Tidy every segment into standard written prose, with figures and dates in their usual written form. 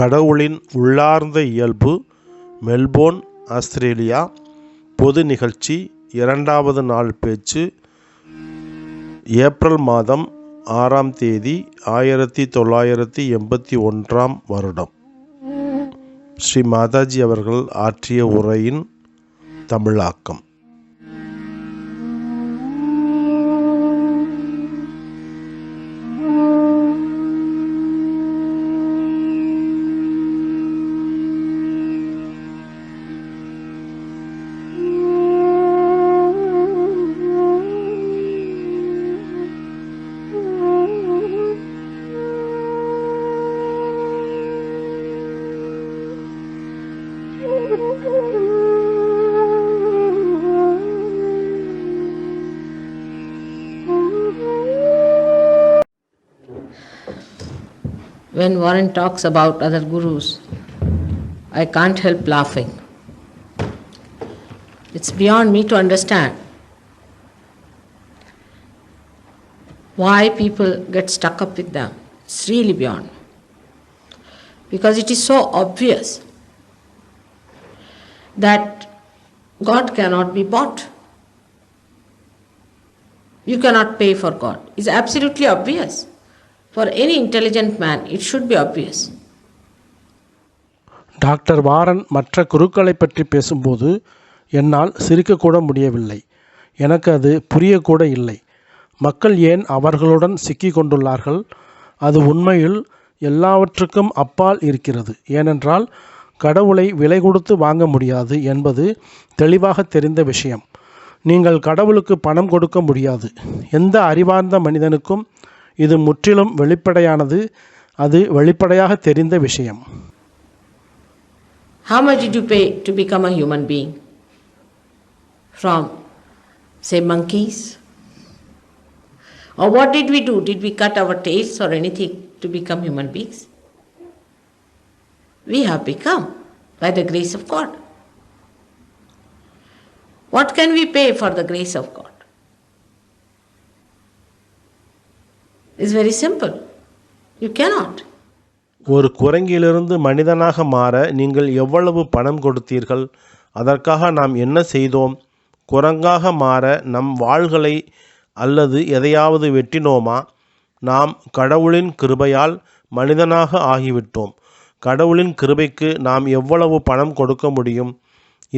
கடவுளின் உள்ளார்ந்த இயல்பு. Melbourne, Australia. பொது நிகழ்ச்சி. 2வது நாள் பேச்சு. ஏப்ரல் மாதம் 6ஆம் தேதி 1981ஆம் வருடம். ஸ்ரீ மாதாஜி அவர்கள் ஆற்றிய உரையின் தமிழாக்கம். When Warren talks about other gurus, I can't help laughing. It's beyond me to understand why people get stuck up with them. It's really beyond. Because it is so obvious that God cannot be bought. You cannot pay for God. It's absolutely obvious. For any intelligent man, it should be obvious. Doctor Warren மற்ற குருக்களை பற்றி பேசும்போது என்னால் சிரிக்கக்கூட முடியவில்லை. எனக்கு அது புரியக்கூட இல்லை. மக்கள் ஏன் அவர்களுடன் சிக்கி கொண்டுள்ளார்கள்? அது உண்மையில் எல்லாவற்றுக்கும் அப்பால் இருக்கிறது. ஏனென்றால் கடவுளை விலை கொடுத்து வாங்க முடியாது என்பது தெளிவாக தெரிந்த விஷயம். நீங்கள் கடவுளுக்கு பணம் கொடுக்க முடியாது. எந்த அறிவார்ந்த மனிதனுக்கும் இது முற்றிலும் வெளிப்படையானது. அது வெளிப்படையாக தெரிந்த விஷயம். How much did you pay to become a human being? From, say, monkeys? Or what did we do? Did we cut our tails or anything to become human beings? We have become by the grace of God. What can we pay for the grace of God? It's very simple. You cannot. ஒரு குரங்கிலிருந்து மனிதனாக மாற நீங்கள் எவ்வளவு பணம் கொடுத்தீர்கள்? அதற்காக நாம் என்ன செய்தோம்? குரங்காக மாற நம் வாள்களை அல்லது எதையாவது வெட்டினோமா? நாம் கடவுளின் கிருபையால் மனிதனாக ஆகிவிட்டோம். கடவுளின் கிருபைக்கு நாம் எவ்வளவு பணம் கொடுக்க முடியும்?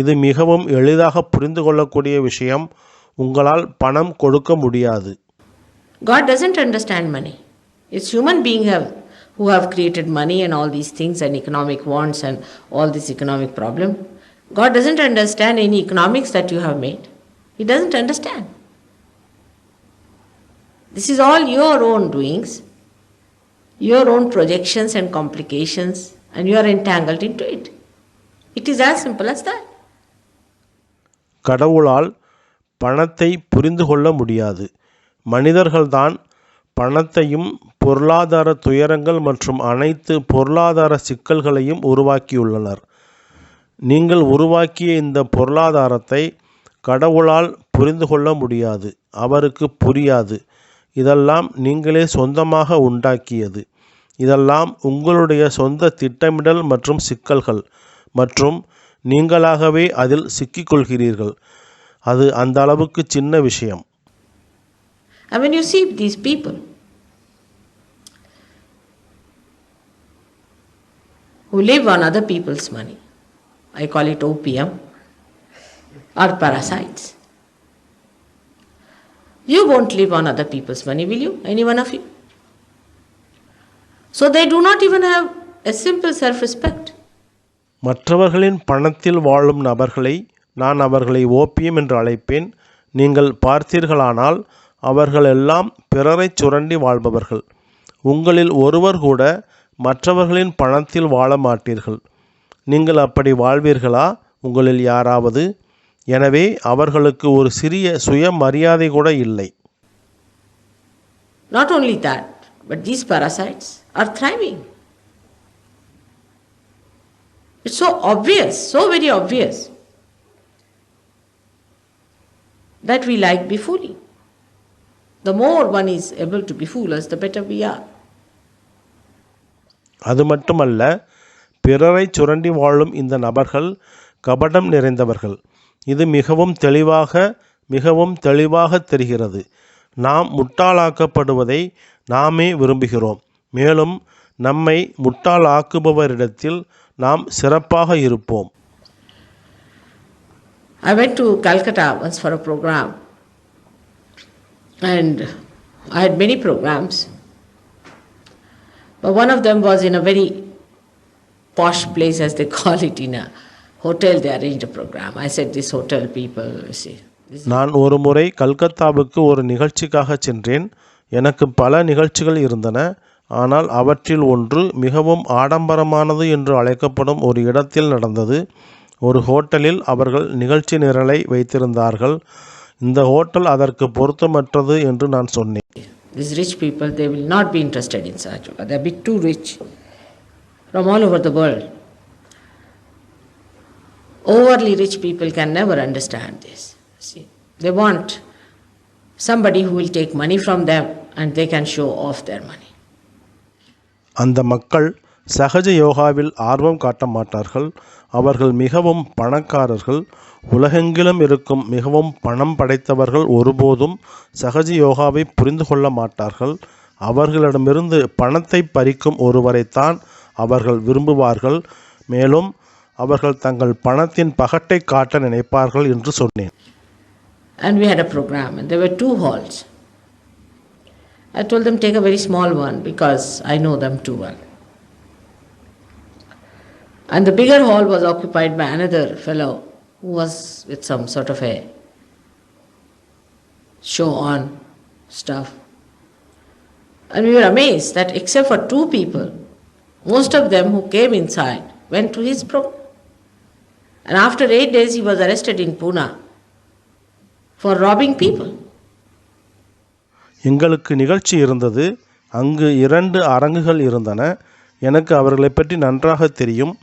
இது மிகவும் எளிதாக புரிந்து கொள்ளக்கூடிய விஷயம். உங்களால் பணம் கொடுக்க முடியாது. God doesn't understand money. It's human beings who have created money and all these things and economic wants and all this economic problem. God doesn't understand any economics that you have made. He doesn't understand. This is all your own doings, your own projections and complications, and you are entangled into it. It is as simple as that. கடவுளால் பணத்தை புரிந்து கொள்ள முடியாது. மனிதர்கள்தான் பணத்தையும் பொருளாதார துயரங்கள் மற்றும் அனைத்து பொருளாதார சிக்கல்களையும் உருவாக்கியுள்ளனர். நீங்கள் உருவாக்கிய இந்த பொருளாதாரத்தை கடவுளால் புரிந்து கொள்ள முடியாது. அவருக்கு புரியாது. இதெல்லாம் நீங்களே சொந்தமாக உண்டாக்கியது. இதெல்லாம் உங்களுடைய சொந்த திட்டமிடல் மற்றும் சிக்கல்கள் மற்றும் நீங்களாகவே அதில் சிக்கிக்கொள்கிறீர்கள். அது அந்த அளவுக்கு சின்ன விஷயம். And when you see these people who live on other people's money, I call it opium or parasites. You won't live on other people's money, will you? Any one of you? So they do not even have a simple self-respect. மற்றவர்களின் பணத்தில் வாழும் நபர்களை நான் அவர்களை opium என்று அழைப்பேன். நீங்கள் பார்த்தீர்களானால் அவர்களெல்லாம் பிறரை சுரண்டி வாழ்பவர்கள். உங்களில் ஒருவர் கூட மற்றவர்களின் பணத்தில் வாழ மாட்டீர்கள். நீங்கள் அப்படி வாழ்வீர்களா? உங்களில் யாராவது? எனவே அவர்களுக்கு ஒரு சிறிய சுயமரியாதை கூட இல்லை. Not only that, but these parasites are thriving. It's so obvious, so very obvious, that we like befooling. The more one is able to befool us, the better we are. அது மட்டுமல்ல, பிறரை சுரண்டி வாழும் இந்த நபர்கள் கபடம் நிறைந்தவர்கள். இது மிகவும் தெளிவாக தெரிகிறது. நாம் முட்டாளாக்கப்படுவதை நாமே விரும்புகிறோம். மேலும் நம்மை முட்டாளாக்குபவரிடத்தில் நாம் சிறப்பாக இருப்போம். I went to Calcutta once for a program, and I had many programs, but one of them was in a very posh place, as they call it, in a hotel. They arranged a program. I said, this hotel people, you see. நான் ஒரு முறை கல்கத்தாவுக்கு ஒரு நிகழ்ச்சிக்காக சென்றேன். எனக்கு பல நிகழ்ச்சிகள் இருந்தன. ஆனால் அவற்றில் ஒன்று மிகவும் ஆடம்பரமானது என்று அழைக்கப்படும் ஒரு இடத்தில் நடந்தது. ஒரு ஹோட்டலில் அவர்கள் நிகழ்ச்சி நிரலை வைத்திருந்தார்கள். இந்த ஹோட்டல் அதற்கு பொருத்தமற்றது என்று நான் சொன்னேன். These rich people, they will not be interested in such. They are a bit too rich from all over the world. Overly rich people can never understand this. See, they want somebody who will take money from them and they can show off their money. அந்த மக்கள் சகஜ யோகாவில் ஆர்வம் காட்ட மாட்டார்கள். அவர்கள் மிகவும் பணக்காரர்கள். உலகெங்கிலும் இருக்கும் மிகவும் பணம் படைத்தவர்கள் ஒருபோதும் சகஜ யோகாவை புரிந்து கொள்ள மாட்டார்கள். அவர்களிடமிருந்து பணத்தை பறிக்கும் ஒருவரைத்தான் அவர்கள் விரும்புவார்கள். மேலும் அவர்கள் தங்கள் பணத்தின் பகட்டை காட்ட நினைப்பார்கள் என்று சொன்னேன். And we had a program and there were 2 halls. I told them take a very small one because I know them too well. And the bigger hall was occupied by another fellow who was with some sort of a show on stuff. And we were amazed that except for 2 people, most of them who came inside went to his program. And after 8 days he was arrested in Pune for robbing people. எங்களுக்கு நிகழ்ச்சி இருந்தது. அங்கு 2 அரங்குகள் இருந்தன. எனக்கு அவர்களை பற்றி நன்றாக தெரியும்.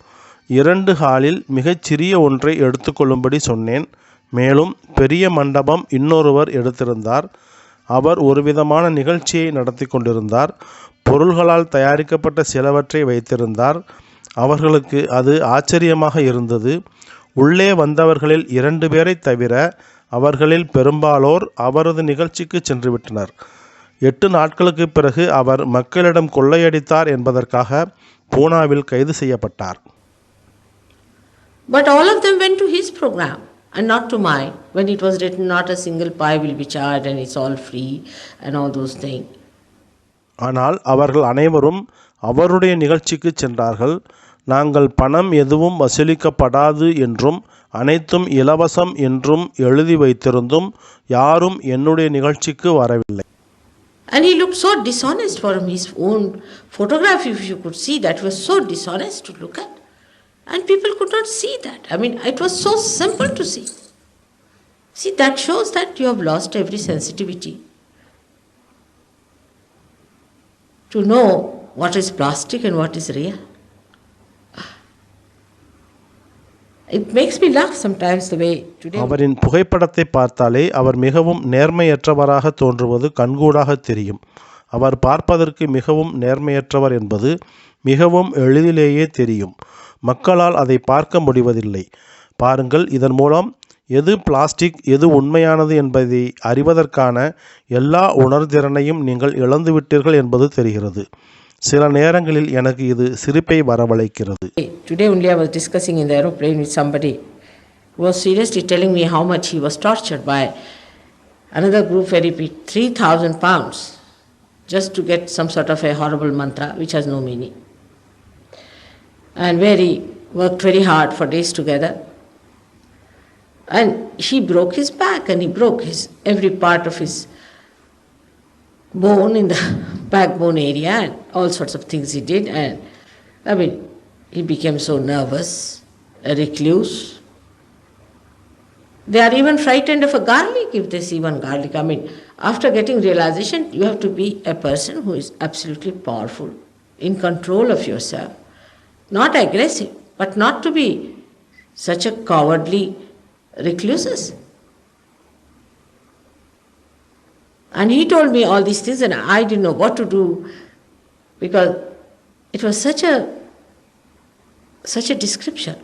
2 ஹாலில் மிகச்சிறிய ஒன்றை எடுத்துக்கொள்ளும்படி சொன்னேன். மேலும் பெரிய மண்டபம் இன்னொருவர் எடுத்திருந்தார். அவர் ஒரு விதமான நிகழ்ச்சியை நடத்தி கொண்டிருந்தார். பொருள்களால் தயாரிக்கப்பட்ட சிலவற்றை வைத்திருந்தார். அவர்களுக்கு அது ஆச்சரியமாக இருந்தது. உள்ளே வந்தவர்களில் 2 பேரை தவிர அவர்களில் பெரும்பாலோர் அவரது நிகழ்ச்சிக்கு சென்றுவிட்டனர். 8 நாட்களுக்கு பிறகு அவர் மக்களிடம் கொள்ளையடித்தார் என்பதற்காக பூனாவில் கைது செய்யப்பட்டார். But all of them went to his program and not to mine, when it was written not a single pie will be charged and it's all free and all those things. ஆனால் அவர்கள் அனைவரும் அவருடைய நிகழ்ச்சிக்கு சென்றார்கள். நாங்கள் பணம் எதுவும் வசூலிக்கப்படாது என்றும் அனைத்தும் இலவசம் என்றும் எழுதி வைத்திருந்தும் யாரும் என்னுடைய நிகழ்ச்சிக்கு வரவில்லை. And he looked so dishonest for his own photograph, if you could see that, was so dishonest to look at. And people could not see that. I mean, it was so simple to see. See, that shows that you have lost every sensitivity to know what is plastic and what is real. It makes me laugh sometimes the way today. அவரின் புகைப்படத்தை பார்த்தாலே அவர் மிகவும் நேர்மையற்றவராக தோன்றுவது கண்கூடாக தெரியும். அவர் பார்ப்பதற்கு மிகவும் நேர்மையற்றவர் என்பது மிகவும் எளிதிலேயே தெரியும். மக்களால் அதை பார்க்க முடிவதில்லை. பாருங்கள், இதன் மூலம் எது பிளாஸ்டிக் எது உண்மையானது என்பதை அறிவதற்கான எல்லா உணர்திறனையும் நீங்கள் இழந்துவிட்டீர்கள் என்பது தெரிகிறது. சில நேரங்களில் எனக்கு இது சிரிப்பை வரவழைக்கிறது. Today only I was discussing in the aeroplane with somebody who was seriously telling me how much he was tortured by another group where he paid 3,000 pounds just to get some sort of a horrible mantra which has no meaning. And where he worked very hard for days together. And he broke his back and he broke every part of his bone in the backbone area and all sorts of things he did. And I mean, he became so nervous, a recluse. They are even frightened of a garlic if they see one garlic. I mean, after getting realization, you have to be a person who is absolutely powerful, in control of yourself, not aggressive, but not to be such a cowardly recluses. And he told me all these things and I didn't know what to do because it was such a such a description.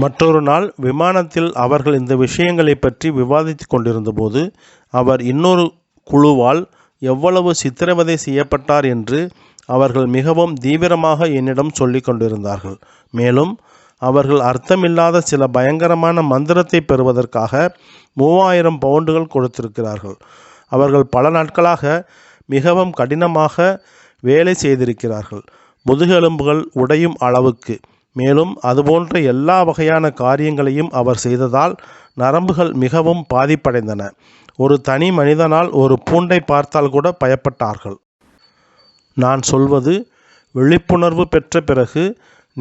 மற்றொரு நாள் விமானத்தில் அவர்கள் இந்த விஷயங்களை பற்றி விவாதித்து கொண்டிருந்தபோது அவர் இன்னொரு குழுவால் எவ்வளவு சித்திரவதை செய்யப்பட்டார் என்று அவர்கள் மிகவும் தீவிரமாக என்னிடம் சொல்லி கொண்டிருந்தார்கள். மேலும் அவர்கள் அர்த்தமில்லாத சில பயங்கரமான மந்திரத்தை பெறுவதற்காக 3000 பவுண்டுகள் கொடுத்திருக்கிறார்கள். அவர்கள் பல நாட்களாக மிகவும் கடினமாக வேலை செய்திருக்கிறார்கள், முதுகெலும்புகள் உடையும் அளவுக்கு. மேலும் அதுபோன்ற எல்லா வகையான காரியங்களையும் அவர் செய்ததால் நரம்புகள் மிகவும் பாதிப்படைந்தன. ஒரு தனி மனிதனால் ஒரு பூண்டை பார்த்தால் கூட பயப்பட்டார்கள். நான் சொல்வது, விழிப்புணர்வு பெற்ற பிறகு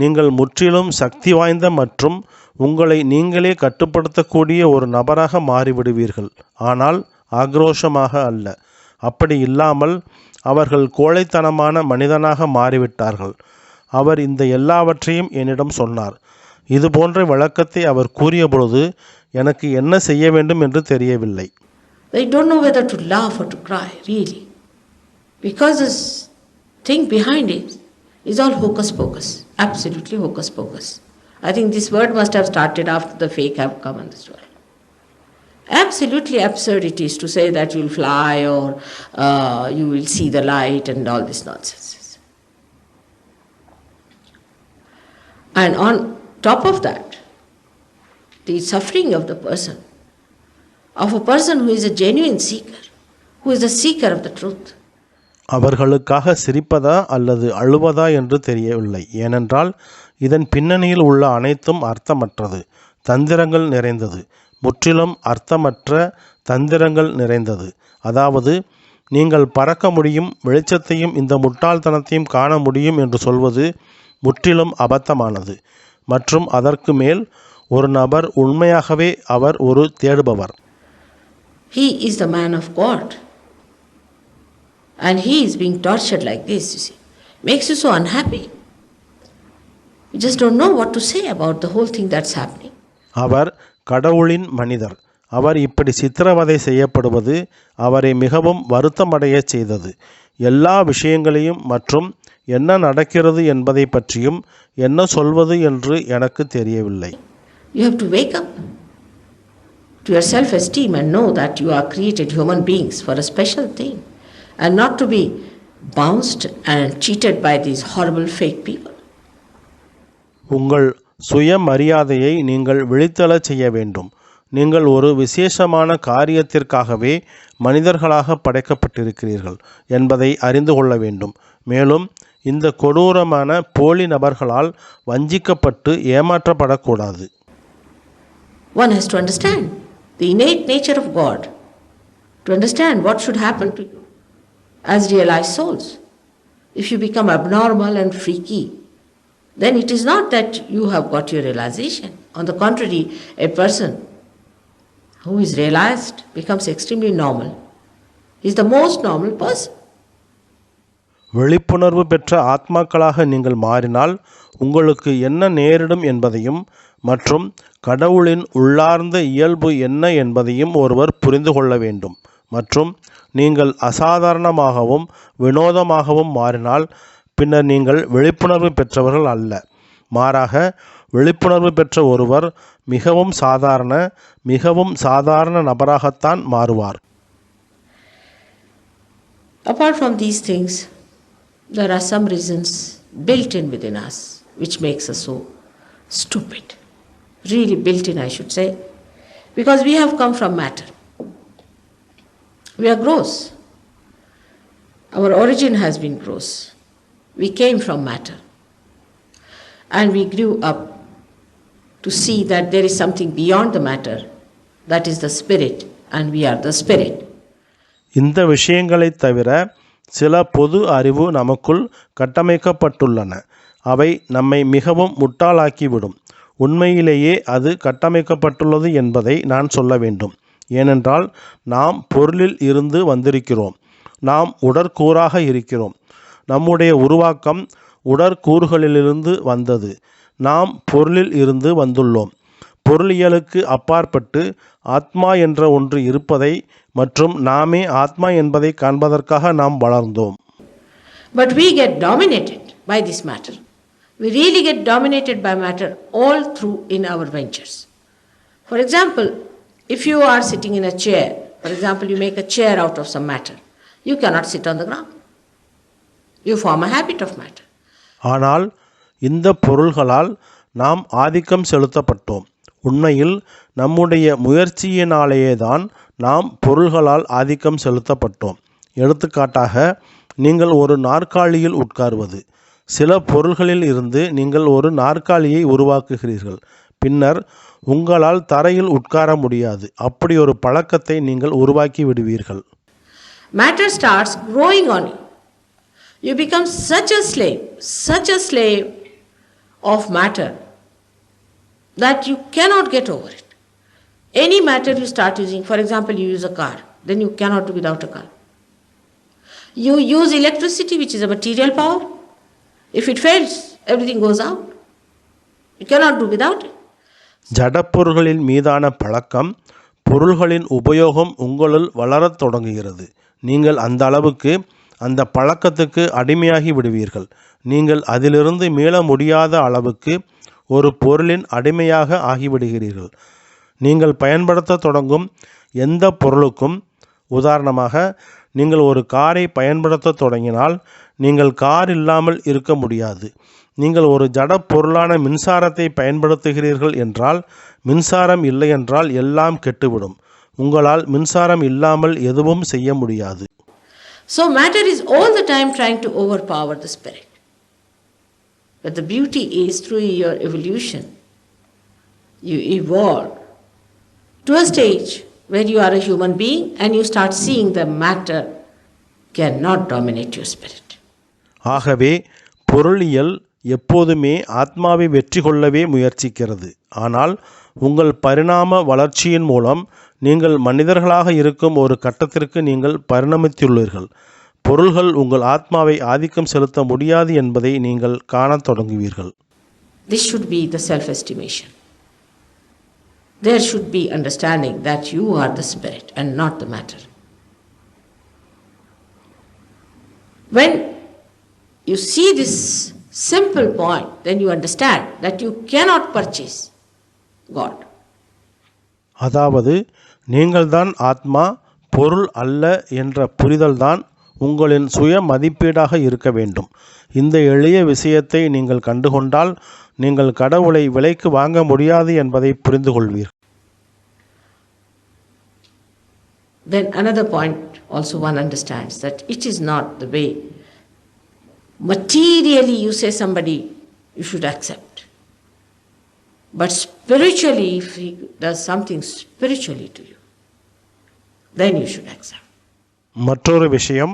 நீங்கள் முற்றிலும் சக்தி வாய்ந்த மற்றும் உங்களை நீங்களே கட்டுப்படுத்தக்கூடிய ஒரு நபராக மாறிவிடுவீர்கள். ஆனால் ஆக்ரோஷமாக அல்ல. அப்படி இல்லாமல் அவர்கள் கோழைத்தனமான மனிதனாக மாறிவிட்டார்கள். அவர் இந்த எல்லாவற்றையும் என்னிடம் சொன்னார். இது போன்ற விளக்கத்தை அவர் கூறிய பொழுது எனக்கு என்ன செய்ய வேண்டும் என்று தெரியவில்லை. They don't know whether to laugh or to cry, really. Because this thing behind it is all hocus pocus, absolutely hocus pocus. I think this word must have started after the fake have come in this world. Absolutely absurd it is to say that you will fly or you will see the light and all this nonsense. And on top of that, the suffering of the person, of a person who is a genuine seeker, who is a seeker of the truth. அவர்களுக்காக சிரிப்பதா அல்லது அழுவதா என்று தெரியவில்லை. ஏனென்றால் இதன் பின்னணியில் உள்ள அனைத்தும் அர்த்தமற்றது, தந்திரங்கள் நிறைந்தது, முற்றிலும் அர்த்தமற்ற தந்திரங்கள் நிறைந்தது. அதாவது நீங்கள் பறக்க முடியும், வெளிச்சத்தையும் இந்த முட்டாள்தனத்தையும் காண முடியும் என்று சொல்வது முற்றிலும் அபத்தமானது. மற்றும் அதற்கு மேல் ஒரு நபர் உண்மையாகவே அவர் ஒரு தேடுபவர். He is the man of God. And he is being tortured like this, you see. Makes you so unhappy. You just don't know what to say about the whole thing that's happening. அவர் கடவுளின் மனிதர். அவர் இப்படி சித்திரவதை செய்யப்படுவது அவரை மிகவும் வருத்தமடைய செய்தது. எல்லா விஷயங்களையும் மற்றும் என்ன நடக்கிறது என்பதை பற்றியும் என்ன சொல்வது என்று எனக்கு தெரியவில்லை. You have to wake up to your self-esteem and know that you are created human beings for a special thing and not to be bounced and cheated by these horrible fake people. உங்கள் சுயமரியாதையை நீங்கள் விழித்தெழச் செய்ய வேண்டும். நீங்கள் ஒரு விசேஷமான காரியத்திற்காகவே மனிதர்களாக படைக்கப்பட்டிருக்கிறீர்கள் என்பதை அறிந்து கொள்ள வேண்டும். மேலும் இந்த கொடூரமான போலி நபர்களால் வஞ்சிக்கப்பட்டு ஏமாற்றப்படக்கூடாது. One has to understand the innate nature of God, to understand what should happen to you as realized souls. If you become abnormal and freaky, then it is not that you have got your realization. On the contrary, a person who is realized becomes extremely normal. He is the most normal person. விழிப்புணர்வு பெற்ற ஆத்மாக்களாக நீங்கள் மாறினால் உங்களுக்கு என்ன நேரிடும் என்பதையும் மற்றும் கடவுளின் உள்ளார்ந்த இயல்பு என்ன என்பதையும் ஒருவர் புரிந்து கொள்ள வேண்டும். மற்றும் நீங்கள் அசாதாரணமாகவும் வினோதமாகவும் மாறினால் பின்னர் நீங்கள் விழிப்புணர்வு பெற்றவர்கள் அல்ல. மாறாக விழிப்புணர்வு பெற்ற ஒருவர் மிகவும் சாதாரண நபராகத்தான் மாறுவார். Apart from these things, there are some reasons built in within us which makes us so stupid. Really built in, I should say, because we have come from matter. We are gross. Our origin has been gross. We came from matter. And we grew up to see that there is something beyond the matter, that is the spirit, and we are the spirit. இந்த விஷயங்களை தவிர சில பொது அறிவு நமக்குள் கட்டமைக்கப்பட்டுள்ளன. அவை நம்மை மிகவும் முட்டாளாக்கிவிடும். உண்மையிலேயே அது கட்டமைக்கப்பட்டுள்ளது என்பதை நான் சொல்ல வேண்டும். ஏனென்றால் நாம் பொருளில் இருந்து வந்திருக்கிறோம். நாம் உடற்கூறாக இருக்கிறோம். நம்முடைய உருவாக்கம் உடற்கூறுகளிலிருந்து வந்தது. நாம் பொருளில் இருந்து வந்துள்ளோம். பொருளியலுக்கு அப்பாற்பட்டு ஆத்மா என்ற ஒன்று இருப்பதை மற்றும் நாமே ஆத்மா என்பதை காண்பதற்காக நாம் வளர்ந்தோம். But we get dominated by this matter. We really get dominated by matter all through in our ventures. For example, if you are sitting in a chair, for example, you make a chair out of some matter, you cannot sit on the ground. You form a habit of matter. ஆனால் இந்த பொருள்களால் நாம் ஆதிக்கம் செலுத்தப்பட்டோம். உண்மையில் நம்முடைய முயற்சியினாலேயே தான் நாம் பொருள்களால் ஆதிக்கம் செலுத்தப்பட்டோம். எடுத்துக்காட்டாக, நீங்கள் ஒரு நாற்காலியில் உட்கார்வது. சில பொருள்களில் இருந்து நீங்கள் ஒரு நாற்காலியை உருவாக்குகிறீர்கள். பின்னர் உங்களால் தரையில் உட்கார முடியாது. அப்படி ஒரு பழக்கத்தை நீங்கள் உருவாக்கி விடுவீர்கள். Matter starts growing on you. You become such a slave of matter that you cannot get over it. Any matter you start using, for example, you use a car, then you cannot do without a car. You use electricity, which is a material power. If it fails, everything goes out. You cannot do without it. ஜடப்பொருள்களின் மீதான பழக்கம், பொருள்களின் உபயோகம் உங்களுள் வளரத் தொடங்குகிறது. நீங்கள் அந்த அளவுக்கு அந்த பழக்கத்துக்கு அடிமையாகி விடுவீர்கள். நீங்கள் அதிலிருந்து மீள முடியாத அளவுக்கு ஒரு பொருளின் அடிமையாக ஆகிவிடுகிறீர்கள். நீங்கள் பயன்படுத்த தொடங்கும் எந்த பொருளுக்கும், உதாரணமாக, நீங்கள் ஒரு காரை பயன்படுத்த தொடங்கினால் நீங்கள் கார் இல்லாமல் இருக்க முடியாது. நீங்கள் ஒரு ஜட பொருளான மின்சாரத்தை பயன்படுத்துகிறீர்கள் என்றால், மின்சாரம் இல்லை என்றால் எல்லாம் கெட்டுவிடும். உங்களால் மின்சாரம் இல்லாமல் எதுவும் செய்ய முடியாது. So matter is all the time trying to overpower the spirit. But the beauty is, through your evolution, you evolve to a stage where you are a human being and you start seeing the matter cannot dominate your spirit. ஆகவே பொருளியல் எப்போதுமே ஆத்மாவை வெற்றி கொள்ளவே முயற்சிக்கிறது. ஆனால் உங்கள் பரிணாம வளர்ச்சியின் மூலம் நீங்கள் மனிதர்களாக இருக்கும் ஒரு கட்டத்திற்கு நீங்கள் பரிணமித்துள்ளீர்கள். பொருள்கள் உங்கள் ஆத்மாவை ஆதிக்கம் செலுத்த முடியாது என்பதை நீங்கள் காணத் தொடங்குவீர்கள். This should be the self-estimation. There should be understanding that you are the spirit and not the matter. When you see this simple point, then you understand that you cannot purchase God. அதாவது, நீங்கள்தான் ஆத்மா, பொருள் அல்ல என்ற புரிதல்தான் உங்களின் சுய மதிப்பீடாக இருக்க வேண்டும். இந்த எளிய விஷயத்தை நீங்கள் கண்டுகொண்டால் நீங்கள் கடவுளை விலைக்கு வாங்க முடியாது என்பதை புரிந்து கொள்வீர்கள். Then another point also one understands that it is not the way materially you say somebody you should accept. But spiritually, if he does something spiritually to you, then you should accept. மற்றொரு விஷயம்,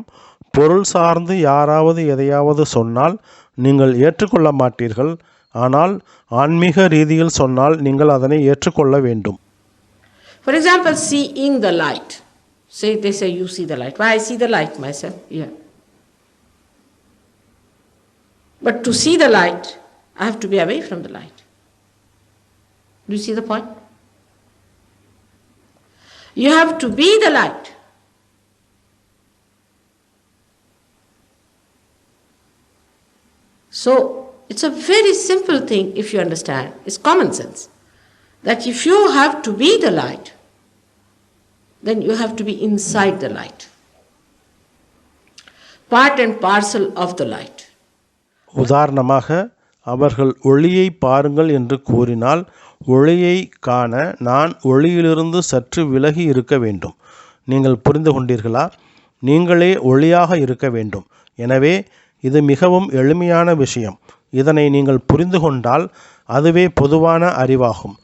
பொருள் சார்ந்து யாராவது எதையாவது சொன்னால் நீங்கள் ஏற்றுக்கொள்ள மாட்டீர்கள். ஆனால் ஆன்மீக ரீதியில் சொன்னால் நீங்கள் அதனை ஏற்றுக்கொள்ள வேண்டும். For example, seeing the light. They say you see the light. Why? I see the light myself. Yeah. But to see the light, I have to be away from the light. Do you see the point? You have to be the light. So, it's a very simple thing if you understand. It's common sense. That if you have to be the light, then you have to be inside the light. Part and parcel of the light. உதாரணமாக, அவர்கள் ஒளியை பாருங்கள் என்று கூறினால், ஒளியை காண நான் ஒளியிலிருந்து சற்று விலகி இருக்க வேண்டும். நீங்கள் புரிந்து கொண்டீர்களா? நீங்களே ஒளியாக இருக்க வேண்டும். எனவே இது மிகவும் எளிமையான விஷயம். இதனை நீங்கள் புரிந்து கொண்டால் அதுவே பொதுவான அறிவாகும்.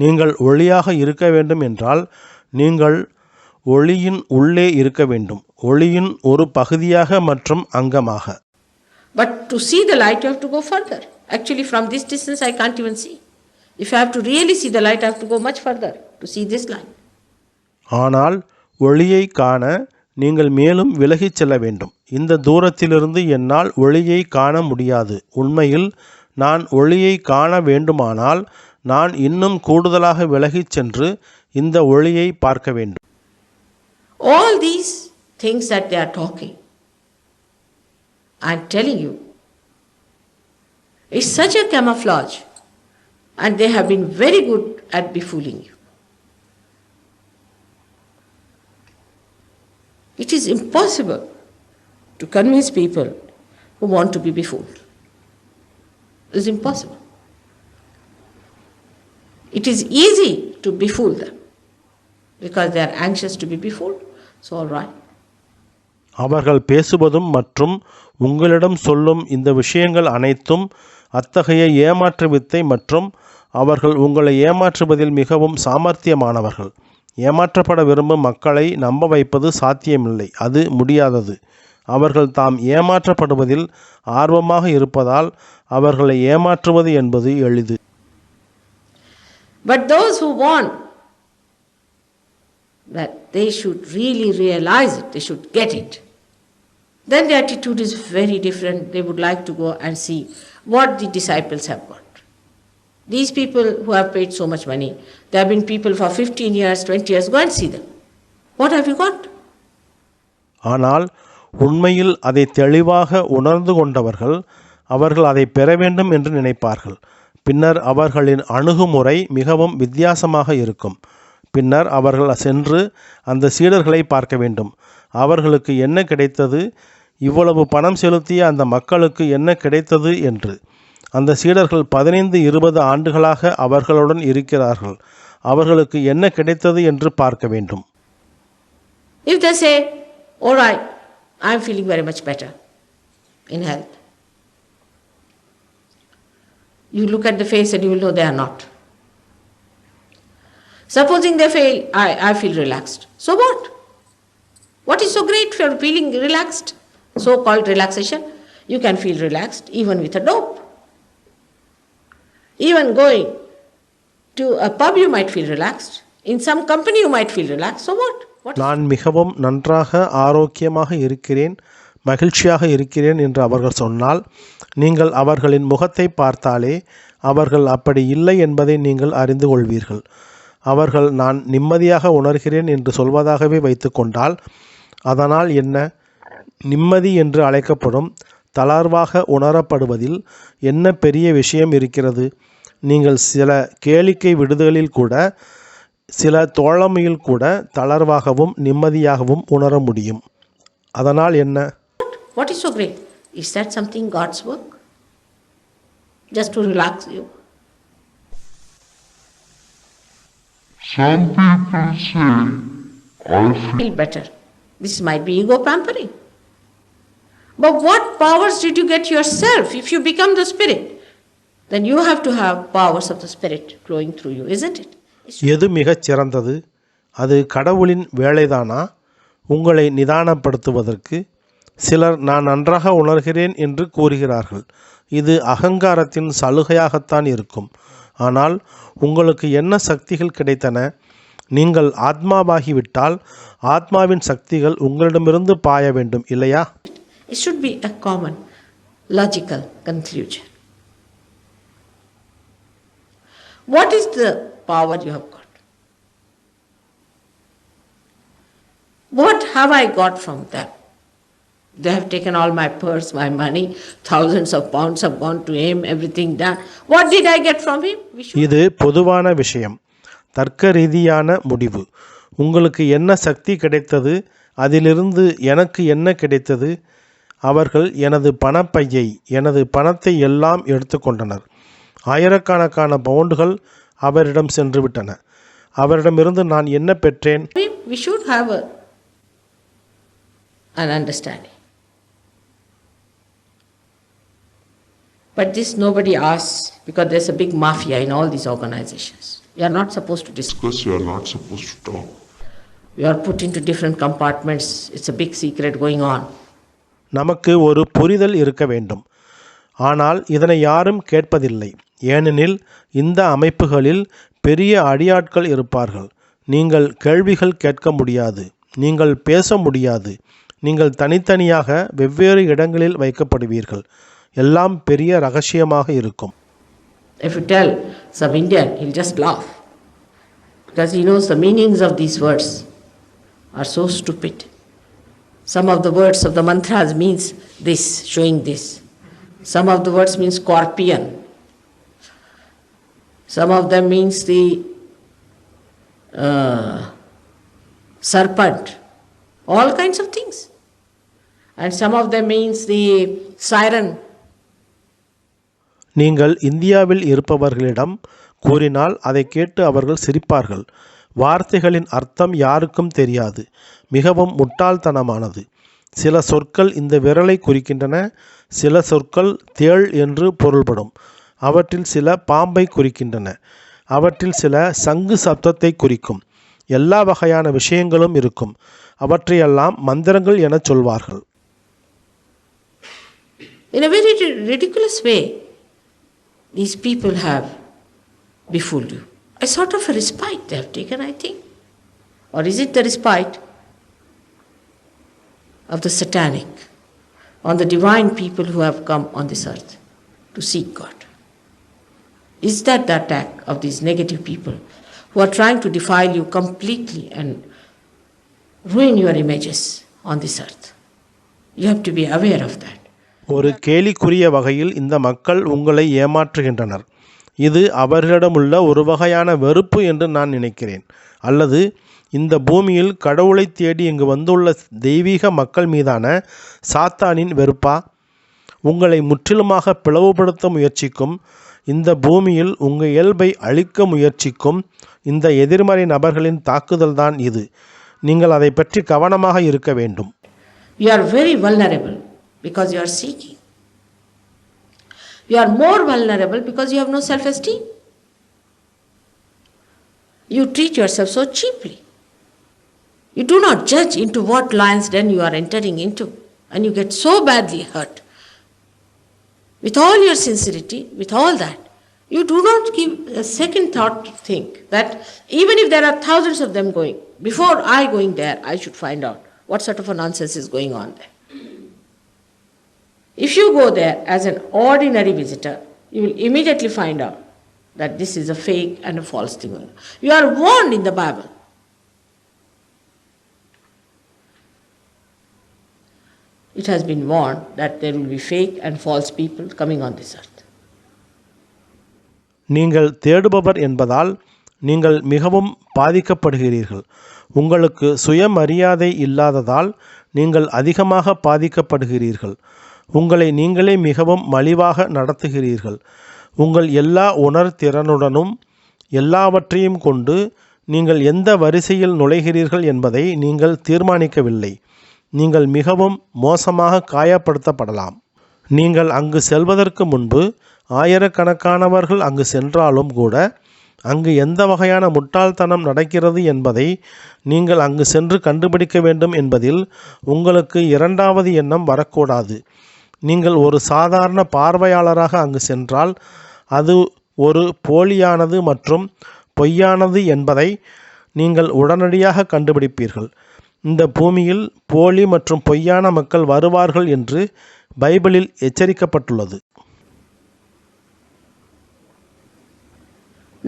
நீங்கள் ஒளியாக இருக்க வேண்டும் என்றால் நீங்கள் ஒளியின் உள்ளே இருக்க வேண்டும், ஒளியின் ஒரு பகுதியாக மற்றும் அங்கமாக. But to see the light, you have to go further. Actually, from this distance, I can't even see. If I have to really see the light, I have to go much further to see this light. ஆனால் ஒளியை காண நீங்கள் மேலும் விலகிச் செல்ல வேண்டும். இந்த தூரத்திலிருந்து என்னால் ஒளியை காண முடியாது. உண்மையில் நான் ஒளியை காண வேண்டுமானால் நான் இன்னும் கூடுதலாக விலகிச் சென்று இந்த ஒளியை பார்க்க வேண்டும். All these things that they are talking, I am telling you, It's such a camouflage, and they have been very good at befooling you. It is impossible to convince people who want to be befooled. It's impossible. It is easy to befool them because they are anxious to be befooled. So, all right. அவர்கள் பேசுவதும் மற்றும் உங்களிடம் சொல்லும் இந்த விஷயங்கள் அனைத்தும் அத்தகைய ஏமாற்று வித்தை மற்றும் அவர்கள் உங்களை ஏமாற்றுவதில் மிகவும் சாமர்த்தியமானவர்கள். ஏமாற்றப்பட விரும்பும் மக்களை நம்ப வைப்பது சாத்தியமில்லை, அது முடியாதது. அவர்கள் தாம் ஏமாற்றப்படுவதில் ஆர்வமாக இருப்பதால் அவர்களை ஏமாற்றுவது என்பது எளிது. But those who want that they should really realize it, they should get it, then the attitude is very different. They would like to go and see what the disciples have got. These people who have paid so much money, there have been people for 15 years, 20 years, go and see them. What have you got? ஆனால் உண்மையில் அதை தெளிவாக உணர்ந்து கொண்டவர்கள் அவர்கள் அதை பெற வேண்டும் என்று நினைப்பார்கள். பின்னர் அவர்களின் அணுகுமுறை மிகவும் வித்தியாசமாக இருக்கும். பின்னர் அவர்கள் சென்று அந்த சீடர்களை பார்க்க வேண்டும். அவர்களுக்கு என்ன கிடைத்தது, இவ்வளவு பணம் செலுத்திய அந்த மக்களுக்கு என்ன கிடைத்தது என்று. அந்த சீடர்கள் 15-20 ஆண்டுகளாக அவர்களுடன் இருக்கிறார்கள். அவர்களுக்கு என்ன கிடைத்தது என்று பார்க்க வேண்டும். If they say, all right, I am feeling very much better in health, you look at the face and you will know they are not. Supposing they fail, I feel relaxed. So what? What is so great for feeling relaxed? So-called relaxation. You can feel relaxed even with a dope. Even going to a pub you might feel relaxed. In some company you might feel relaxed. So what? நான் மிகவும் நன்றாக ஆரோக்கியமாக இருக்கிறேன், மகிழ்ச்சியாக இருக்கிறேன் என்று அவர்கள் சொன்னால் நீங்கள் அவர்களின் முகத்தை பார்த்தாலே அவர்கள் அப்படி இல்லை என்பதை நீங்கள் அறிந்து கொள்வீர்கள். அவர்கள் நான் நிம்மதியாக உணர்கிறேன் என்று சொல்வதாகவே வைத்துக்கொண்டால் அதனால் என்ன? நிம்மதி என்று அழைக்கப்படும் தளர்வாக உணரப்படுவதில் என்ன பெரிய விஷயம் இருக்கிறது? நீங்கள் சில கேளிக்கை விடுதலில் கூட சில தோழமையில் கூட தளர்வாகவும் நிம்மதியாகவும் உணர முடியும். அதனால் என்ன? What is so great? Is that something God's work? Just to relax you? Some people say, I Feel better. This might be ego pampering. But what powers did you get yourself? If you become the spirit, then you have to have powers of the spirit flowing through you, isn't it? எது மிகச் சிறந்தது? அது கடவுளின் வேலைதானா உங்களை நிதானப்படுத்துவதற்கு? சிலர் நான் நன்றாக உணர்கிறேன் என்று கூறுகிறார்கள். இது அகங்காரத்தின் சலுகையாகத்தான் இருக்கும். ஆனால் உங்களுக்கு என்ன சக்திகள் கிடைத்தன? நீங்கள் ஆத்மாவாகிவிட்டால் ஆத்மாவின் சக்திகள் உங்களிடமிருந்து பாய வேண்டும், இல்லையா? It should be a common, logical conclusion. What is the power you have got? What have I got from them? They have taken all my purse, my money, thousands of pounds have gone to him, everything done. What did I get from him? இது பொதுவான விஷயம், தர்க்க ரீதியான முடிவு. உங்களுக்கு என்ன சக்தி கிடைத்தது? அதிலிருந்து எனக்கு என்ன கிடைத்தது? அவர்கள் எனது பணப்பையை, எனது பணத்தை எல்லாம் எடுத்துக்கொண்டனர். ஆயிரக்கணக்கான பவுண்டுகள் அவரிடம் சென்று விட்டன. அவரிடமிருந்து நான் என்ன பெற்றேன்? We should have an understanding. But this nobody asks because there's a big mafia in all these organizations. You are not supposed to discuss. Because you are not supposed to talk. You are put into different compartments. It's a big secret going on. நமக்கு ஒரு புரிதல் இருக்க வேண்டும். ஆனால் இதனை யாரும் கேட்பதில்லை. ஏனெனில் இந்த அமைப்புகளில் பெரிய அடியாட்கள் இருப்பார்கள். நீங்கள் கேள்விகள் கேட்க முடியாது, நீங்கள் பேச முடியாது, நீங்கள் தனித்தனியாக வெவ்வேறு இடங்களில் வைக்கப்படுவீர்கள். எல்லாம் பெரிய ரகசியமாக இருக்கும். If you tell some Indian, he'll just laugh because he knows the meanings of these words are so stupid. Some of the words of the mantras means this, showing this. Some of the words mean scorpion. Some of them means the serpent. All kinds of things. And some of them means the siren. நீங்கள் இந்தியாவில் இருப்பவர்களிடம் கூறினால் அதை கேட்டு அவர்கள் சிரிப்பார்கள். வார்த்தைகளின் அர்த்தம் யாருக்கும் தெரியாது. மிகவும் முட்டாள்தனமானது. சில சொற்கள் இந்த விரலை குறிக்கின்றன, சில சொற்கள் தேள் என்று பொருள்படும். அவற்றில் சில பாம்பை குறிக்கின்றன, அவற்றில் சில சங்கு சப்தத்தை குறிக்கும். எல்லா வகையான விஷயங்களும் இருக்கும். அவற்றையெல்லாம் மந்திரங்கள் என சொல்வார்கள். In a very ridiculous way, these people have befooled you. A sort of a respite they have taken, I think. Or is it the respite of the satanic on the divine people who have come on this earth to seek God? Is that the attack of these negative people who are trying to defile you completely and ruin your images on this earth? You have to be aware of that. ஒரு கேலிக்குரிய வகையில் இந்த மக்கள் உங்களை ஏமாற்றுகின்றனர். இது அவர்களிடமுள்ள ஒரு வகையான வெறுப்பு என்று நான் நினைக்கிறேன். அல்லது இந்த பூமியில் கடவுளை தேடி இங்கு வந்துள்ள தெய்வீக மக்கள் மீதான சாத்தானின் வெறுப்பா? உங்களை முற்றிலுமாக பிளவுபடுத்த முயற்சிக்கும், இந்த பூமியில் உங்கள் இயல்பை அழிக்க முயற்சிக்கும் இந்த எதிர்மறை நபர்களின் தாக்குதல்தான் இது. நீங்கள் அதை பற்றி கவனமாக இருக்க வேண்டும். You are very vulnerable because you are seeking. You are more vulnerable because you have no self-esteem. You treat yourself so cheaply. You do not judge into what lion's den you are entering into, and you get so badly hurt. With all your sincerity, with all that, you do not give a second thought to think that even if there are thousands of them going, before I going there, I should find out what sort of a nonsense is going on there. If you go there as an ordinary visitor, you will immediately find out that this is a fake and a false thing. You are warned in the Bible. It has been warned that there will be fake and false people coming on this earth. நீங்கள் தேடுபவர் என்பதால் நீங்கள் மிகவும் பாதிக்கப்படுகிறீர்கள். உங்களுக்கு சுயமரியாதை இல்லாததால் நீங்கள் அதிகமாக பாதிக்கப்படுகிறீர்கள். உங்களை நீங்களே மிகவும் மலிவாக நடத்துகிறீர்கள். உங்கள் எல்லா உணர்திறனுடனும் எல்லாவற்றையும் கொண்டு நீங்கள் எந்த வரிசையில் நுழைகிறீர்கள் என்பதை நீங்கள் தீர்மானிக்கவில்லை. நீங்கள் மிகவும் மோசமாக காயப்படுத்தப்படலாம். நீங்கள் அங்கு செல்வதற்கு முன்பு ஆயிரக்கணக்கானவர்கள் அங்கு சென்றாலும் கூட அங்கு எந்த வகையான முட்டாள்தனம் நடக்கிறது என்பதை நீங்கள் அங்கு சென்று கண்டுபிடிக்க வேண்டும் என்பதில் உங்களுக்கு இரண்டாவது எண்ணம் வரக்கூடாது. நீங்கள் ஒரு சாதாரண பார்வையாளராக அங்கு சென்றால் அது ஒரு போலியானது மற்றும் பொய்யானது என்பதை நீங்கள் உடனடியாக கண்டுபிடிப்பீர்கள். இந்த பூமியில் போலி மற்றும் பொய்யான மக்கள் வருவார்கள் என்று பைபிளில் எச்சரிக்கப்பட்டுள்ளது.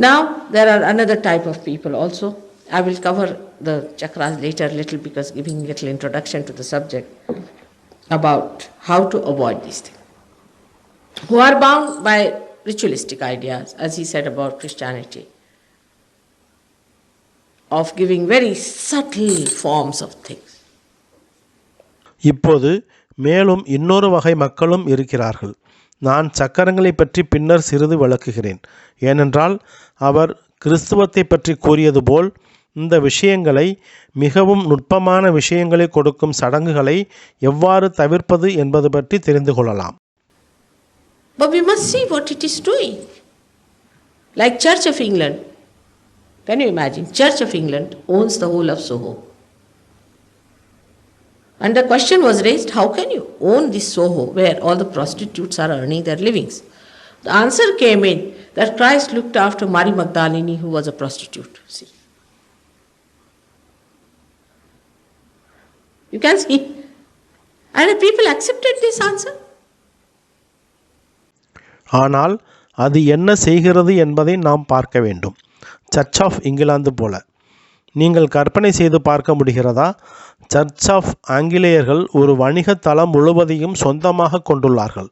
Now there are another type of people also. I will cover the chakras later a little because giving a little introduction to the subject about how to avoid these things. Who are bound by ritualistic ideas, as he said about Christianity, of giving very subtle forms of things. இப்போது மேலும் இன்னொரு வகை மக்களும் இருக்கிறார்கள். நான் சக்கரங்களை பற்றி பின்னர் சிறிது விளக்குகிறேன். ஏனென்றால் அவர் கிறிஸ்துவத்தை பற்றி கூறியது போல் இந்த விஷயங்களை மிகவும் நுட்பமான விஷயங்களை கொடுக்கும் சடங்குகளை எவ்வாறு தவிர்ப்பது என்பது பற்றி தெரிந்து கொள்ளலாம். But we must see what it is doing. Like Church of England. Can you imagine? Church of England owns the whole of Soho. And the question was raised, how can you own this Soho where all the prostitutes are earning their livings? The answer came in that Christ looked after Mary Magdalene, who was a prostitute. See. You can see. And the people accepted this answer. ஆனால் அது என்ன செய்கிறது என்பதை நாம் பார்க்க வேண்டும். Search of England போல. நீங்கள் கற்பனை செய்து பார்க்க முடிகிறதா? சர்ச் ஆஃப் ஆங்கிலேயர்கள் ஒரு வணிக தளம் முழுவதையும் சொந்தமாக கொண்டுள்ளார்கள்.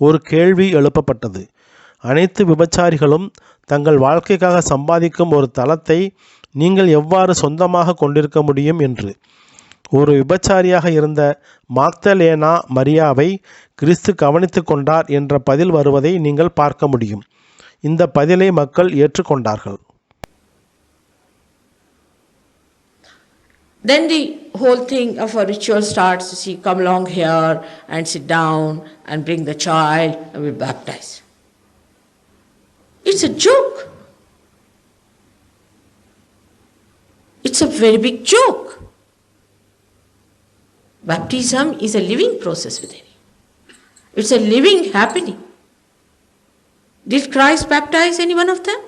ஒரு கேள்வி எழுப்பப்பட்டது. அனைத்து விபச்சாரிகளும் தங்கள் வாழ்க்கைக்காக சம்பாதிக்கும் ஒரு தளத்தை நீங்கள் எவ்வாறு சொந்தமாக கொண்டிருக்க முடியும் என்று. ஒரு விபச்சாரியாக இருந்த மாக்தலேனா மரியாவை கிறிஸ்து கவனித்து கொண்டார் என்ற பதில் வருவதை நீங்கள் பார்க்க முடியும். இந்த பதிலை மக்கள் ஏற்றுக்கொண்டார்கள். Then the whole thing of a ritual starts. She come along here and sit down and bring the child and we baptize. It's a joke. It's a very big joke. Baptism is a living process within you. It's a living happening. Did Christ baptize any one of them?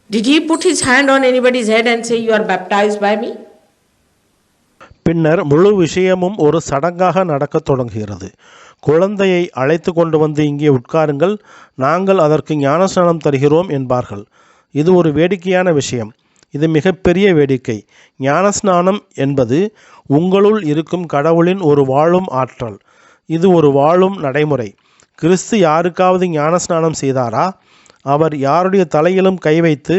Did he put his hand on anybody's head and say, "You are baptized by me"? பின்னர் முழு விஷயமும் ஒரு சடங்காக நடக்கத் தொடங்குகிறது. குழந்தையை அழைத்து கொண்டு வந்து இங்கே உட்காருங்கள், நாங்கள் அதற்கு ஞானஸ்நானம் தருகிறோம் என்பார்கள். இது ஒரு வேடிக்கையான விஷயம். இது மிகப்பெரிய வேடிக்கை. ஞானஸ்நானம் என்பது உங்களுள் இருக்கும் கடவுளின் ஒரு வாழும் ஆற்றல். இது ஒரு வாழும் நடைமுறை. கிறிஸ்து யாருக்காவது ஞானஸ்நானம் செய்தாரா? அவர் யாருடைய தலையிலும் கை வைத்து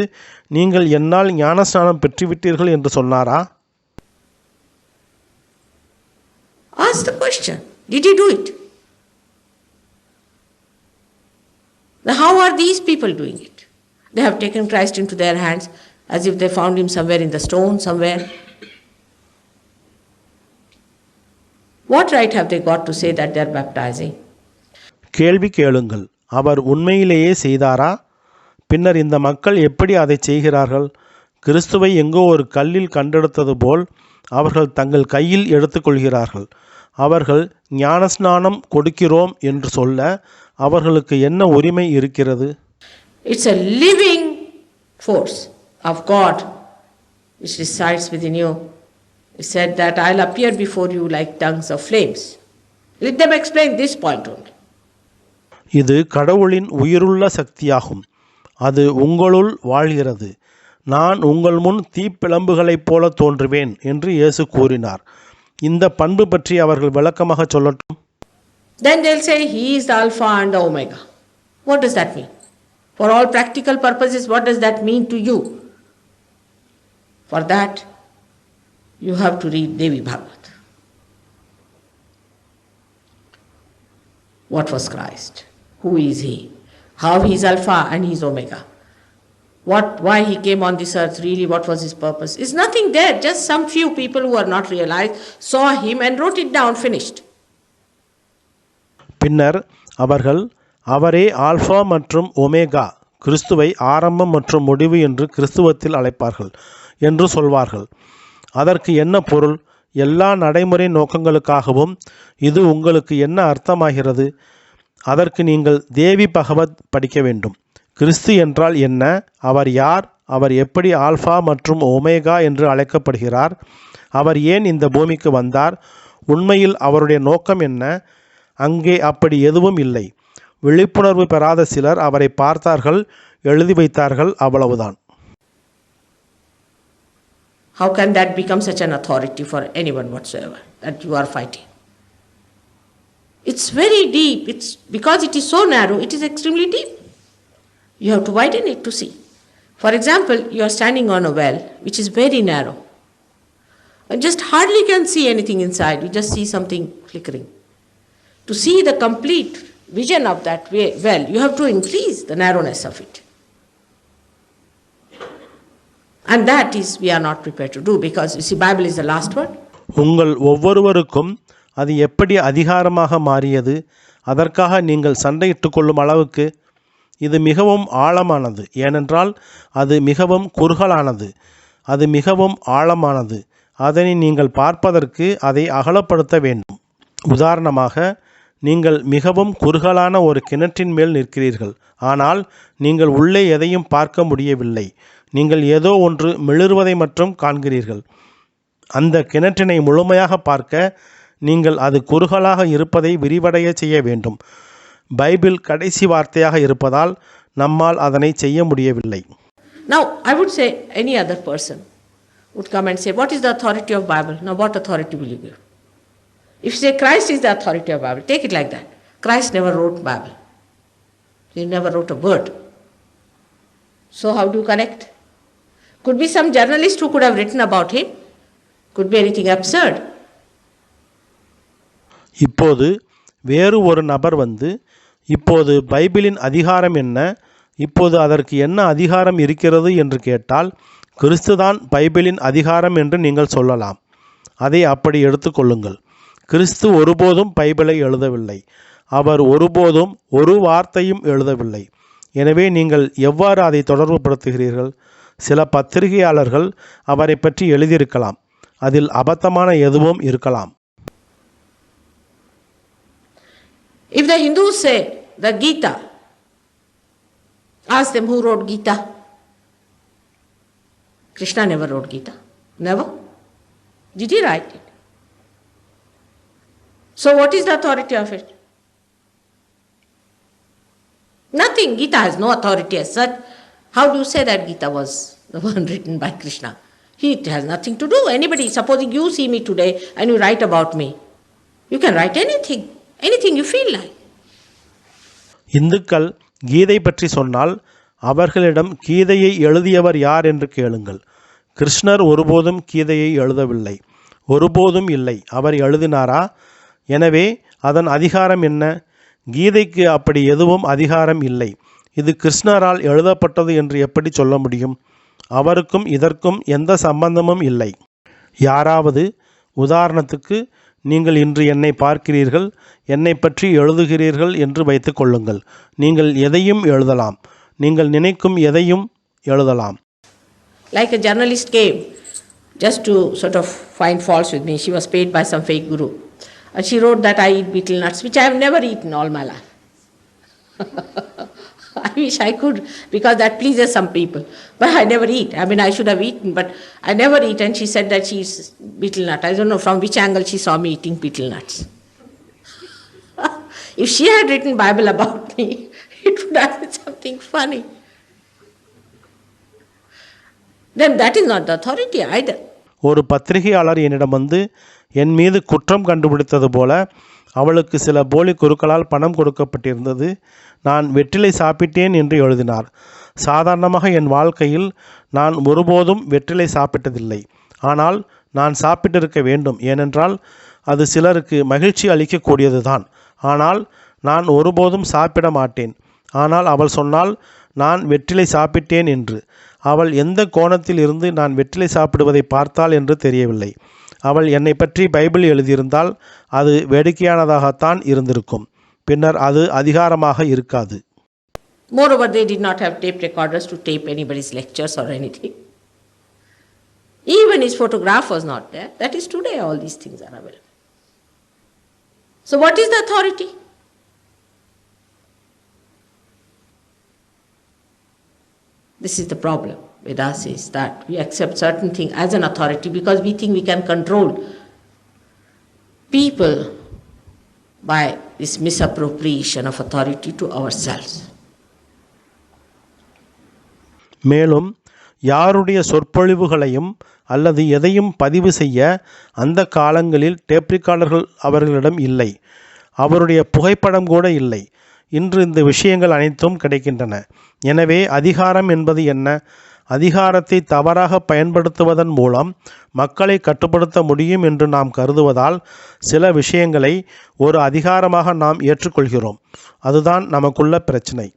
நீங்கள் என்னால் ஞானஸ்நானம் பெற்றுவிட்டீர்கள் என்று சொன்னாரா? Ask the question. Did he do it? Now, how are these people doing it? They have taken Christ into their hands as if they found him somewhere in the stone, somewhere. What right have they got to say that they are baptizing? கேள்வி கேளுங்கள். அவர் உண்மையிலேயே செய்தாரா? பின்னர் இந்த மக்கள் எப்படி அதை செய்கிறார்கள்? கிறிஸ்துவை எங்கோ ஒரு கல்லில் கண்டெடுத்தது போல் அவர்கள் தங்கள் கையில் எடுத்துக்கொள்கிறார்கள். அவர்கள் ஞானஸ்நானம் கொடுக்கிறோம் என்று சொல்ல அவர்களுக்கு என்ன உரிமை இருக்கிறது? It's a living force of God which resides within you. He said that I'll appear before you like tongues of flames. Let them explain this point only. இது கடவுளின் உயிருள்ள சக்தியாகும். அது உங்களுள் வாழ்கிறது. நான் உங்கள் முன் தீப்பிழம்புகளைப் போல தோன்றுவேன் என்று இயேசு கூறினார். இந்த பண்பு பற்றி அவர்கள் விளக்கமாக சொல்லட்டும். Then they'll say he is the Alpha and the Omega. What does that mean? For all practical purposes, what does that mean to you? For that, you have to read Devi Bhagavat. What was Christ? Who is he? How he is Alpha and he is Omega? Why he came on this earth, really what was his purpose? Is nothing there, just some few people who are not realized saw him and wrote it down, finished. பின்னர் அவர்கள் அவரே alpha மற்றும் omega, கிறிஸ்துவை ஆரம்பம் மற்றும் முடிவு என்று கிறிஸ்துவத்தில் அழைப்பார்கள் என்று சொல்வார்கள். அதற்கு என்ன பொருள்? எல்லா நடைமுறை நோக்கங்களுக்காகவும் இது உங்களுக்கு என்ன அர்த்தமாகிறது? அதற்கு நீங்கள் தேவி பகவத் படிக்க வேண்டும். கிறிஸ்து என்றால் என்ன? அவர் யார்? அவர் எப்படி ஆல்ஃபா மற்றும் ஒமேகா என்று அழைக்கப்படுகிறார்? அவர் ஏன் இந்த பூமிக்கு வந்தார்? உண்மையில் அவருடைய நோக்கம் என்ன? அங்கே அப்படி எதுவும் இல்லை. விழிப்புணர்வு பெறாத சிலர் அவரை பார்த்தார்கள், எழுதி வைத்தார்கள், அவ்வளவுதான். How can that become such an authority for anyone whatsoever that you are fighting? It's very deep. It's because it is so narrow, it is extremely deep. You have to widen it to see. For example, you are standing on a well which is very narrow. You just hardly can see anything inside. You just see something flickering. To see the complete vision of that well, you have to increase the narrowness of it. And that is we are not prepared to do because you see Bible is the last word. உங்கள் ஒவ்வொருவருக்கும் அது எப்படி அதிகாரமாக மாறியது? அதற்காக நீங்கள் சண்டையிட்டுக் கொள்ளும் அளவுக்கு இது மிகவும் ஆழமானது. ஏனென்றால் அது மிகவும் குறுகலானது. அது மிகவும் ஆழமானது. அதனை நீங்கள் பார்ப்பதற்கு அதை அகலப்படுத்த வேண்டும். உதாரணமாக, நீங்கள் மிகவும் குறுகலான ஒரு கிணற்றின் மேல் நிற்கிறீர்கள். ஆனால் நீங்கள் உள்ளே எதையும் பார்க்க முடியவில்லை. நீங்கள் ஏதோ ஒன்று மிளிர்வதை மட்டும் காண்கிறீர்கள். அந்த கிணற்றினை முழுமையாக பார்க்க நீங்கள் அது குறுகலாக இருப்பதை விரிவடைய செய்ய வேண்டும். பைபிள் கடைசி வார்த்தையாக இருப்பதால் நம்மால் அதனை செய்ய முடியவில்லை. Now, I would say any other person would come and say, what is the authority of Bible? Now, what authority will you give? If you say Christ is the authority of Bible, take it like that. Christ never wrote Bible. He never wrote a word. So how do you connect? Could be some journalist who could have written about him. Could be anything absurd. இப்போது வேறு ஒரு நபர் வந்து இப்போது பைபிளின் அதிகாரம் என்ன, இப்போது அதற்கு என்ன அதிகாரம் இருக்கிறது என்று கேட்டால் கிறிஸ்துதான் பைபிளின் அதிகாரம் என்று நீங்கள் சொல்லலாம். அதை அப்படி எடுத்துக்கொள்ளுங்கள். கிறிஸ்து ஒருபோதும் பைபிளை எழுதவில்லை. அவர் ஒருபோதும் ஒரு வார்த்தையும் எழுதவில்லை. எனவே நீங்கள் எவ்வாறு அதை தொடர்பு படுத்துகிறீர்கள்? சில பத்திரிகையாளர்கள் அவரை பற்றி எழுதியிருக்கலாம். அதில் அபத்தமான எதுவும் இருக்கலாம். If the Hindus say the Gita, ask them who wrote Gita. Krishna never wrote Gita. Never. Did he write it? So what is the authority of it? Nothing. Gita has no authority as such. How do you say that Gita was the one written by Krishna? It has nothing to do. Anybody, supposing you see me today and you write about me, you can write anything you feel like. இந்துக்கள் கீதை பற்றி சொன்னால் அவர்களிடம் கீதையை எழுதியவர் யார் என்று கேளுங்கள். கிருஷ்ணர் ஒருபோதும் கீதையை எழுதவில்லை. ஒருபோதும் இல்லை. அவர் எழுதினாரா? எனவே அதன் அதிகாரம் என்ன? கீதைக்கு அப்படி எதுவும் அதிகாரம் இல்லை. இது கிருஷ்ணரால் எழுதப்பட்டது என்று எப்படி சொல்ல முடியும்? அவருக்கும் இதற்கும் எந்த சம்பந்தமும் இல்லை. யாராவது, உதாரணத்துக்கு நீங்கள் இன்று என்னை பார்க்கிறீர்கள், என்னை பற்றி எழுதுகிறீர்கள் என்று வைத்துக் கொள்ளுங்கள். நீங்கள் எதையும் எழுதலாம். நீங்கள் நினைக்கும் எதையும் எழுதலாம். Like a journalist came just to sort of find faults with me. She was paid by some fake guru. And she wrote that I eat betel nuts, which I have never eaten all my life. I wish I could, because that pleases some people. But I never eat. I mean, I should have eaten, but I never eat. And she said that she eats betel nut. I don't know from which angle she saw me eating betel nuts. If she had written Bible about me, it would have been something funny. Then that is not the authority either. ஒரு பத்திரிகையாளர் என்னிடம் வந்து என் மீது குற்றம் கண்டுபிடித்தது போல அவளுக்கு சில போலி குருக்களால் பணம் கொடுக்கப்பட்டிருந்தது. நான் வெற்றிலை சாப்பிட்டேன் என்று எழுதினார். சாதாரணமாக என் வாழ்க்கையில் நான் ஒருபோதும் வெற்றிலை சாப்பிட்டதில்லை. ஆனால் நான் சாப்பிட்டிருக்க வேண்டும். ஏனென்றால் அது சிலருக்கு மகிழ்ச்சி அளிக்கக்கூடியது தான். ஆனால் நான் ஒருபோதும் சாப்பிட மாட்டேன். ஆனால் அவள் சொன்னால் நான் வெற்றிலை சாப்பிட்டேன் என்று. அவள் எந்த கோணத்தில் இருந்து நான் வெற்றிலை சாப்பிடுவதை பார்த்தாள் என்று தெரியவில்லை. அவள் என்னை பற்றி பைபிள் எழுதியிருந்தால் அது வேடிக்கையானதாகத்தான் இருந்திருக்கும். பின்னர் அது அதிகாரமாக இருக்காது. Moreover, they did not have tape recorders to tape anybody's lectures or anything. Even his photograph was not there. That is today all these things are available. So what is the authority? This is the problem with us, is that we accept certain things as an authority because we think we can control people by this misappropriation of authority to ourselves. மேலும் யாருடைய சொற்பொழிவுகளையும் அல்லது எதையும் பதிவு செய்ய அந்த காலங்களில் டேப்ரிக்கார்டர்கள் அவர்களிடம் இல்லை. அவருடைய புகைப்படம் கூட இல்லை. இன்று இந்த விஷயங்கள் அனைத்தும் கிடைக்கின்றன. எனவே அதிகாரம் என்பது என்ன? அதிகாரத்தை தவறாக பயன்படுத்துவதன் மூலம் மக்களை கட்டுப்படுத்த முடியும் என்று நாம் கருதுவதால் சில விஷயங்களை ஒரு அதிகாரமாக நாம் ஏற்றுக்கொள்கிறோம். அதுதான் நமக்குள்ள பிரச்சனை.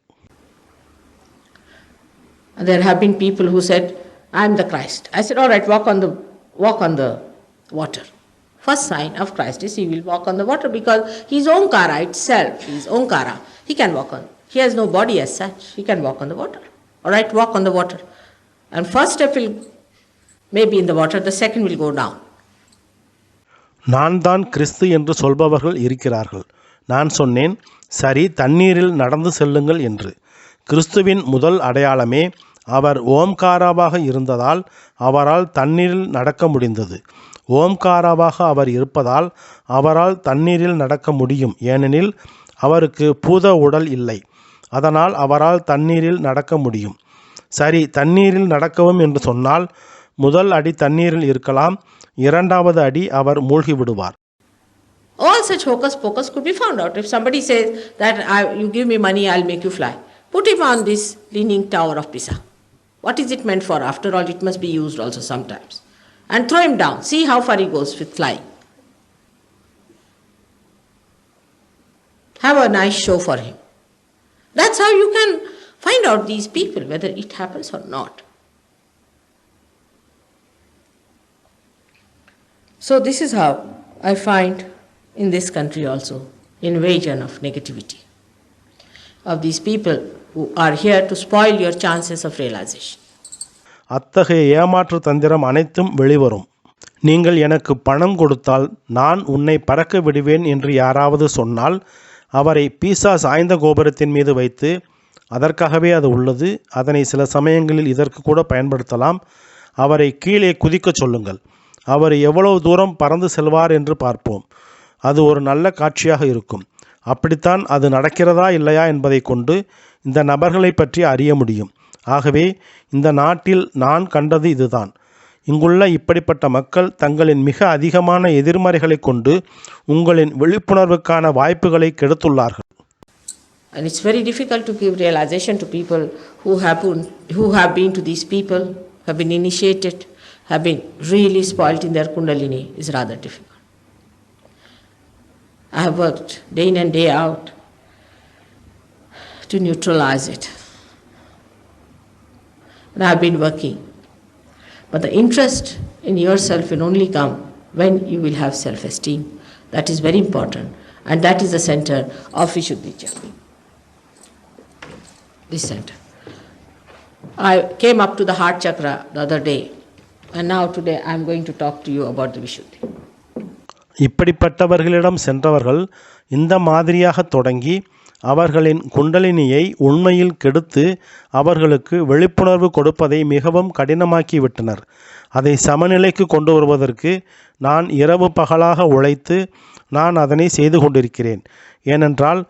There have been people who said, I am the Christ. I said, all right, walk on the water. First sign of Christ is he will walk on the water because he is Omkara itself. He is Omkara. He can walk on. He has no body as such. He can walk on the water. All right, walk on the water. And first step will maybe in the water, the second will go down. நான் தான் கிறிஸ்து என்று சொல்பவர்கள் இருக்கிறார்கள். நான் சொன்னேன், சரி, தண்ணீரில் நடந்து செல்லுங்கள் என்று. கிறிஸ்துவின் முதல் அடையாளமே அவர் ஓம்காராவாக இருந்ததால் அவரால் தண்ணீரில் நடக்க முடிந்தது. ஓம்காராவாக அவர் இருப்பதால் அவரால் தண்ணீரில் நடக்க முடியும். ஏனெனில் அவருக்கு பூத உடல் இல்லை. அதனால் அவரால் தண்ணீரில் நடக்க முடியும். சரி, தண்ணீரில் நடக்கவும் என்று சொன்னால் முதல் அடி தண்ணீரில் இருக்கலாம், இரண்டாவது அடி அவர் மூழ்கி விடுவார். All such hocus pocus could be found out. If somebody says that you give me money, I'll make you fly, put him on this leaning tower of Pisa. What is it meant for? After all, it must be used also sometimes. And throw him down. See how far he goes with flying. Have a nice show for him. That's how you can find out these people, whether it happens or not. So this is how I find in this country also invasion of negativity of these people who are here to spoil your chances of realization. அத்தகைய ஏமாற்று தந்திரம் அனைத்தும் வெளிவரும். நீங்கள் எனக்கு பணம் கொடுத்தால் நான் உன்னை பறக்க விடுவேன் என்று யாராவது சொன்னால் அவரை பீசா சாய்ந்த கோபுரத்தின் மீது வைத்து, அதற்காகவே அது உள்ளது, அதனை சில சமயங்களில் இதற்கு கூட பயன்படுத்தலாம், அவரை கீழே குதிக்கச் சொல்லுங்கள், அவர் எவ்வளவு தூரம் பறந்து செல்வார் என்று பார்ப்போம். அது ஒரு நல்ல காட்சியாக இருக்கும். அப்படித்தான் அது நடக்கிறதா இல்லையா என்பதை கொண்டு இந்த நபர்களை பற்றி அறிய முடியும். ஆகவே இந்த நாட்டில் நான் கண்டது இதுதான். இங்குள்ள இப்படிப்பட்ட மக்கள் தங்களின் மிக அதிகமான எதிர்மறைகளை கொண்டு உங்களின் விழிப்புணர்வுக்கான வாய்ப்புகளை கெடுத்துள்ளார்கள். And it's very difficult to give realization to people who have been to these people, have been initiated, have been really spoilt in their kundalini, is rather difficult. I have worked day in and day out to neutralize it. And I have been working. But the interest in yourself will only come when you will have self-esteem. That is very important. And that is the center of Vishuddhi Chakra. This center. I came up to the heart chakra the other day. And now today I am going to talk to you about the Vishuddhi. இப்படிப்பட்டவர்களிடம் சென்றவர்கள் இந்த மாதிரியாக தொடங்கி அவர்களின் குண்டலினியை உண்மையில் கெடுத்து அவர்களுக்கு விழிப்புணர்வு கொடுப்பதை மிகவும் கடினமாக்கி விட்டனர். அதை சமநிலைக்கு கொண்டு வருவதற்கு நான் இரவு பகலாக உழைத்து நான் அதனை செய்து கொண்டிருக்கிறேன். ஏனென்றால்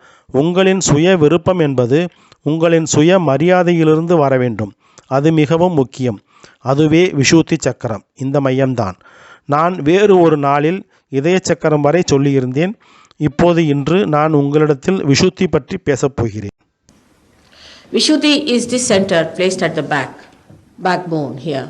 உங்களின் சுய விருப்பம் என்பது உங்களின் சுய மரியாதையிலிருந்து வர வேண்டும். அது மிகவும் முக்கியம். அதுவே விஷுத்தி சக்கரம், இந்த மையம்தான். நான் வேறு ஒரு நாளில் இதய சக்கரம் வரை சொல்லியிருந்தேன். இப்போது இன்று நான் உங்களிடத்தில் விஷுத்தி பற்றி பேசப் போகிறேன். Vishuddhi is this center placed at the backbone here.